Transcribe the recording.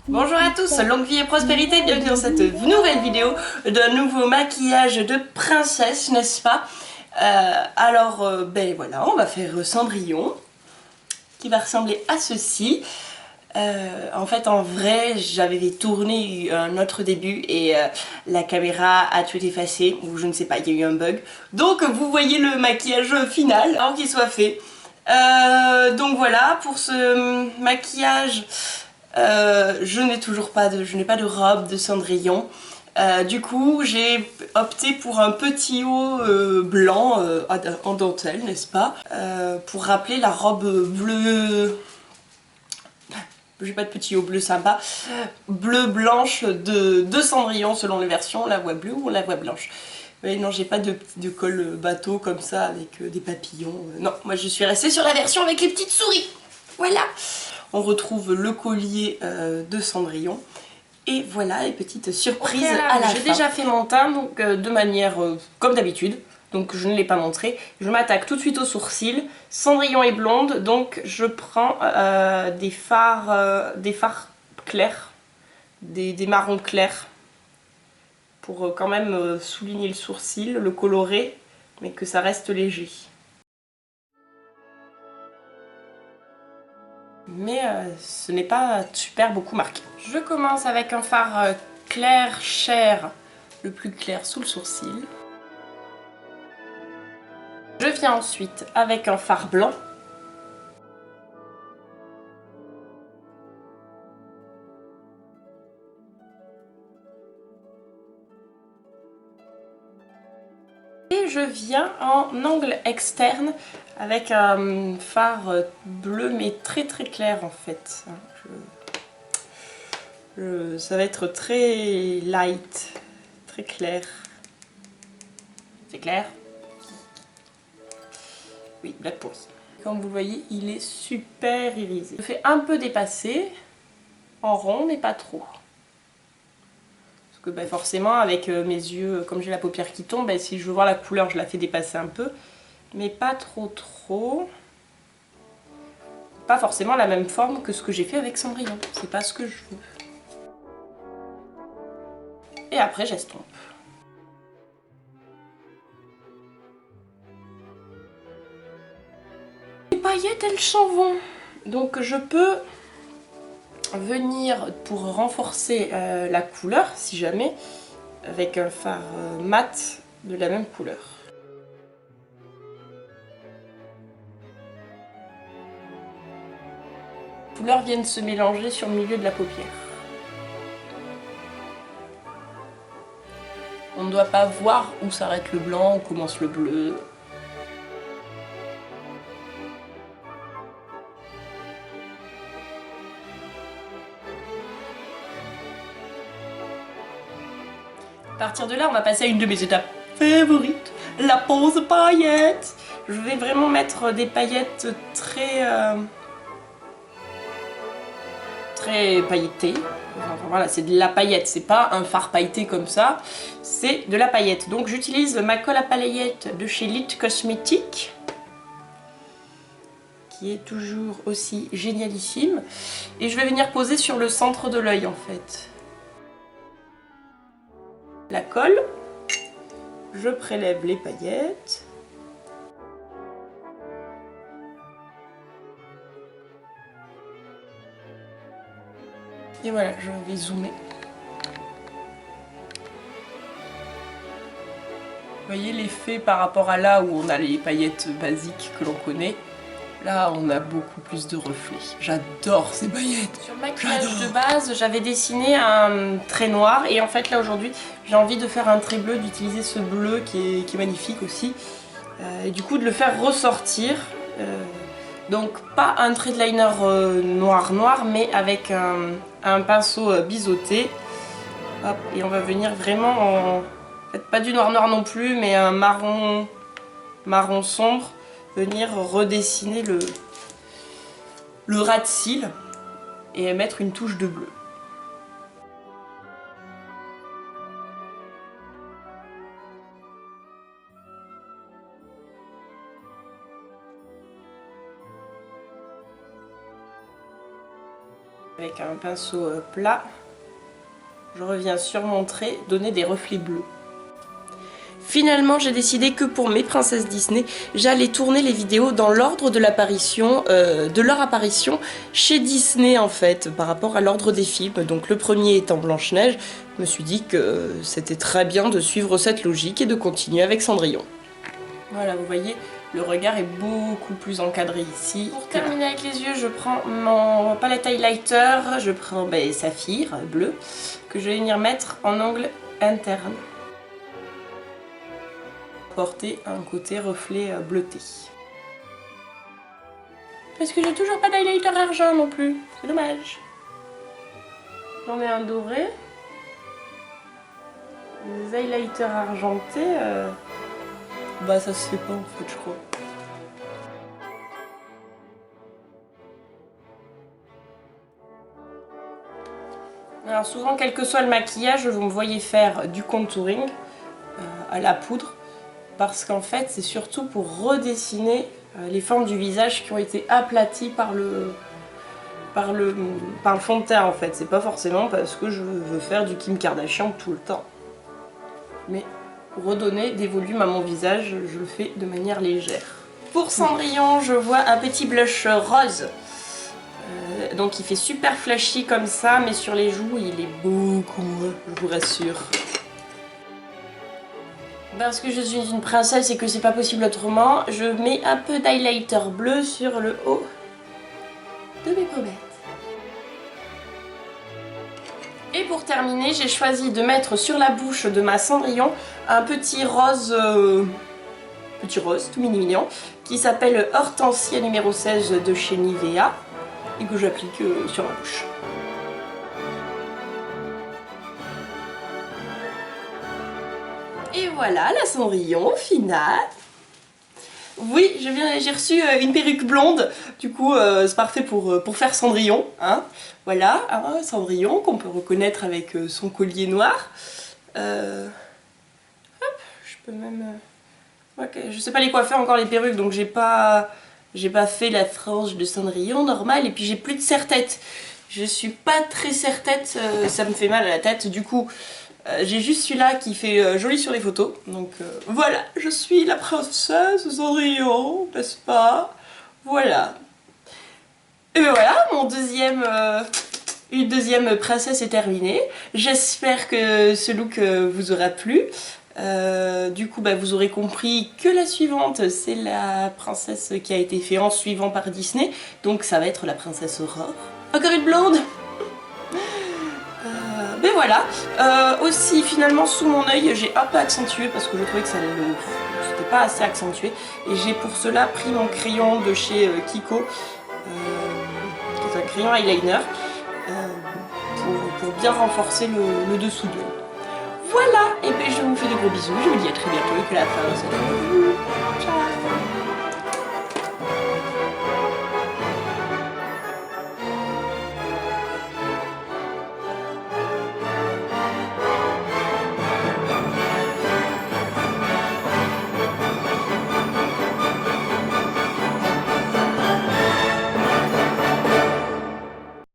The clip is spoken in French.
Bonjour à tous, longue vie et prospérité, bienvenue dans cette nouvelle vidéo d'un nouveau maquillage de princesse, n'est-ce pas? Ben voilà, on va faire Cendrillon, qui va ressembler à ceci. En fait, en vrai, j'avais tourné un autre début et la caméra a tout effacé, ou je ne sais pas, il y a eu un bug. Donc vous voyez le maquillage final avant qu'il soit fait. Donc voilà, pour ce maquillage, je n'ai pas de robe de Cendrillon. Du coup, j'ai opté pour un petit haut blanc en dentelle, n'est-ce pas, pour rappeler la robe bleue. J'ai pas de petit haut bleu sympa, bleu blanche de Cendrillon selon les versions, on la voit bleue ou on la voit blanche. Mais non, j'ai pas de col bateau comme ça avec des papillons. Non, moi je suis restée sur la version avec les petites souris. Voilà. On retrouve le collier de Cendrillon. Et voilà les petites surprises à la fin. J'ai déjà fait mon teint donc, de manière comme d'habitude. Donc je ne l'ai pas montré. Je m'attaque tout de suite aux sourcils. Cendrillon est blonde, donc je prends des fards clairs, des marrons clairs, pour quand même souligner le sourcil, le colorer, mais que ça reste léger. Mais ce n'est pas super beaucoup marqué. Je commence avec un fard clair, chair, le plus clair sous le sourcil. Je viens ensuite avec un fard blanc. Et je viens en angle externe avec un fard bleu mais très clair en fait. Ça va être très light, très clair. C'est clair? Oui, Black Pose. Comme vous le voyez, il est super irisé. Je fais un peu dépasser, en rond, mais pas trop. Parce que ben, forcément, avec mes yeux, comme j'ai la paupière qui tombe, ben, si je veux voir la couleur, je la fais dépasser un peu. Mais pas trop. Pas forcément la même forme que ce que j'ai fait avec Cendrillon. C'est pas ce que je veux. Et après, j'estompe. Les paillettes, elles s'en vont. Donc je peux venir pour renforcer la couleur, si jamais, avec un fard mat de la même couleur. Les couleurs viennent se mélanger sur le milieu de la paupière. On ne doit pas voir où s'arrête le blanc, où commence le bleu. À partir de là, on va passer à une de mes étapes favorites, la pose paillettes. Je vais vraiment mettre des paillettes très pailletées. Enfin, voilà, c'est de la paillette, c'est pas un fard pailleté comme ça, c'est de la paillette. Donc j'utilise ma colle à paillettes de chez Lit Cosmetics, qui est toujours aussi génialissime. Et je vais venir poser sur le centre de l'œil en fait. La colle, je prélève les paillettes. Et voilà, je vais zoomer. Vous voyez l'effet par rapport à là où on a les paillettes basiques que l'on connaît. Là, on a beaucoup plus de reflets. J'adore ces paillettes. Sur le maquillage de base, j'avais dessiné un trait noir. Et en fait, là, aujourd'hui, j'ai envie de faire un trait bleu, d'utiliser ce bleu qui est magnifique aussi. Et du coup, de le faire ressortir. Donc, pas un trait de liner noir, mais avec un pinceau biseauté. Hop, et on va venir vraiment en... En fait, pas du noir non plus, mais un marron sombre. Venir redessiner le ras de cils et mettre une touche de bleu. Avec un pinceau plat, je reviens sur mon trait, donner des reflets bleus. Finalement, j'ai décidé que pour mes princesses Disney, j'allais tourner les vidéos dans l'ordre de l'apparition, de leur apparition chez Disney en fait, par rapport à l'ordre des films. Donc le premier étant Blanche-Neige, je me suis dit que c'était très bien de suivre cette logique et de continuer avec Cendrillon. Voilà, vous voyez, le regard est beaucoup plus encadré ici. Pour terminer avec les yeux, je prends mon palette highlighter, je prends Saphir bleu, que je vais venir mettre en ongle interne. Porter un côté reflet bleuté. Parce que j'ai toujours pas d'highlighter argent non plus, c'est dommage. J'en ai un doré. Les highlighters argentés, bah ça se fait pas en fait je crois. Alors souvent quel que soit le maquillage, vous me voyez faire du contouring à la poudre. Parce qu'en fait, c'est surtout pour redessiner les formes du visage qui ont été aplaties par le fond de teint en fait. C'est pas forcément parce que je veux faire du Kim Kardashian tout le temps. Mais pour redonner des volumes à mon visage, je le fais de manière légère. Pour Cendrillon, je vois un petit blush rose. Donc il fait super flashy comme ça, mais sur les joues, il est beaucoup moins, je vous rassure. Parce que je suis une princesse et que c'est pas possible autrement, je mets un peu d'highlighter bleu sur le haut de mes pommettes. Et pour terminer, j'ai choisi de mettre sur la bouche de ma Cendrillon un petit rose tout mini mignon, qui s'appelle Hortensia numéro 16 de chez Nivea et que j'applique sur ma bouche. Et voilà la Cendrillon finale. Oui, j'ai reçu une perruque blonde, du coup c'est parfait pour faire Cendrillon. Hein. Voilà, hein, Cendrillon qu'on peut reconnaître avec son collier noir. Hop, je peux même... Okay, je sais pas les coiffer encore les perruques, donc j'ai pas fait la frange de Cendrillon normale, et puis j'ai plus de serre-tête. Je suis pas très serre-tête, ça me fait mal à la tête, du coup... j'ai juste celui-là qui fait joli sur les photos, donc voilà, je suis la princesse Cendrillon, n'est-ce pas? Voilà. Et ben voilà, une deuxième princesse est terminée. J'espère que ce look vous aura plu. Du coup, vous aurez compris que la suivante, c'est la princesse qui a été faite en suivant par Disney, donc ça va être la princesse Aurore. Encore une blonde! Mais voilà, aussi finalement sous mon œil j'ai un peu accentué parce que je trouvais que c'était pas assez accentué, et j'ai pour cela pris mon crayon de chez Kiko, qui est un crayon eyeliner, pour bien renforcer le dessous de l'œil. Voilà, et bien je vous fais de gros bisous, je vous dis à très bientôt et que la fin soit à vous. Ciao.